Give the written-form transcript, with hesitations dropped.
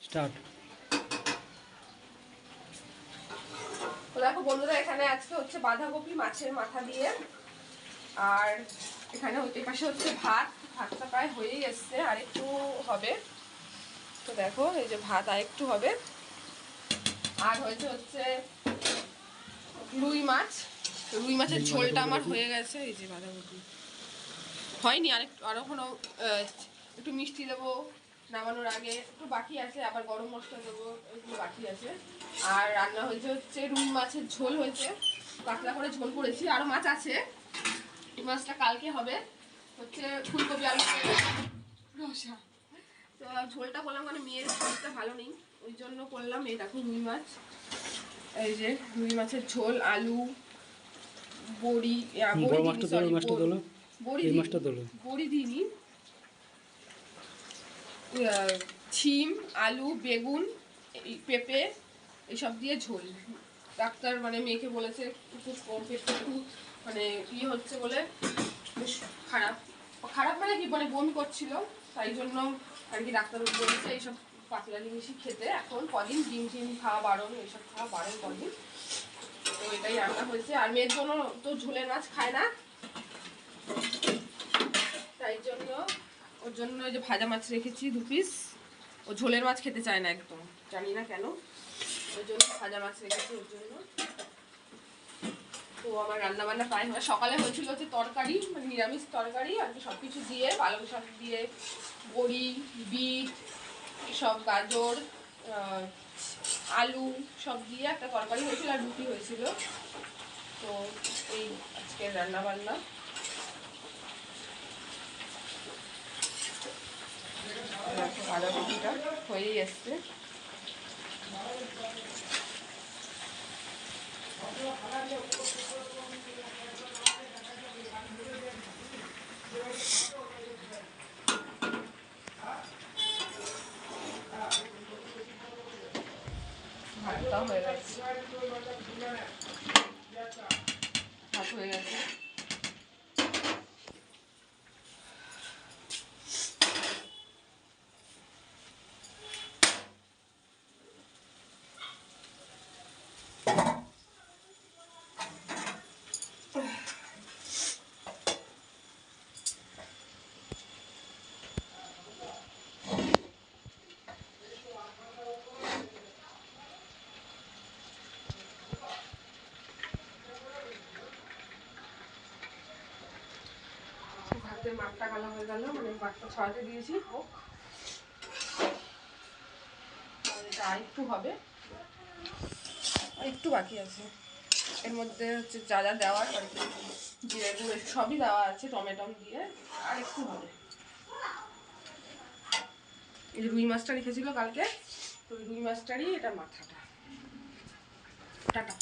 Start. তো দেখো বন্ধুরা, এখানে আজকে হচ্ছে বাঁধাকপি মাছের মাথা দিয়ে, আর এখানে ওই পাশে হচ্ছে ভাতটা প্রায় হয়েই এসছে, আর একটু হবে। তো দেখো এই যে ভাত আর একটু হবে, আর হয়েছে হচ্ছে রুই মাছের ঝোলটা আমার হয়ে গেছে। এই যে বাঁধাকপি হয়নি, আরো কোনো একটু মিষ্টি দেবো নামানোর আগে, একটু বাকি আছে, আবার গরম মশলা দেবো, একটু বাকি আছে। আর রান্না হয়েছে হচ্ছে রুই মাছের ঝোল হয়েছে, পাতলা করে ঝোল করেছি, আরও মাছ আছে। এই মাছটা কালকে হবে হচ্ছে ফুলকপি আলু রসা। তো ঝোলটা করলাম, মানে মেয়ের শরীরটা ভালো নেই, ওই জন্য করলাম। এই দেখো রুই মাছ, এই যে রুই মাছের ঝোল, আলু, বড়ি দিইনি, ছিম, আলু, বেগুন, পেঁপে এইসব দিয়ে ঝোল। ডাক্তার মানে মেয়েকে বলেছে একটু কম, পেটটা একটু মানে হচ্ছে বলে বেশ খারাপ মানে কি, মানে বমি করছিল, তাই জন্য আর কি ডাক্তার বলেছে এইসব পাতলা জিনিসই খেতে এখন কদিন, ডিম টিম খাওয়া বারণ, এইসব খাওয়া বারণ কদিন। তো এটাই রান্না হয়েছে। আর মেয়ের জন্য তো ঝোলের মাছ খায় না, তাই জন্য ওর জন্য ওই যে ভাজা মাছ রেখেছি 2 পিস। ও ঝোলের মাছ খেতে চায় না একদম, জানি না কেন, ওই জন্য ভাজা মাছ রেখেছি ওর জন্য। তো আমার রান্না বান্না প্রায় হয়। সকালে হয়েছিল হচ্ছে তরকারি, মানে নিরামিষ তরকারি, আর কি সব কিছু দিয়ে, পালং শাক দিয়ে, বড়ি, বিট, সব গাজর, আলু সব দিয়ে একটা তরকারি হয়েছিল, আর রুটি হয়েছিল। তো এই আজকের রান্না বান্না। বাঁধাকপিটা হয়েই এসছে। ভাতটাও হয়ে গেছে, ভাত হয়ে গেছে। ভাতের মাঠটা গালা হয়ে গেল, মানে মাঠটা ছড়াতে দিয়েছি, হোক। এটা আরেকটু হবে, একটু বাকি আছে। এর মধ্যে হচ্ছে যা যা দেওয়ার, জিরে গুঁড়ো সবই দেওয়া আছে, টমেটম দিয়ে, আর একটু হবে। এই যে রুই মাছটা রেখেছিল কালকে, তো রুই মাছটারই এটা মাথাটা। টাটা।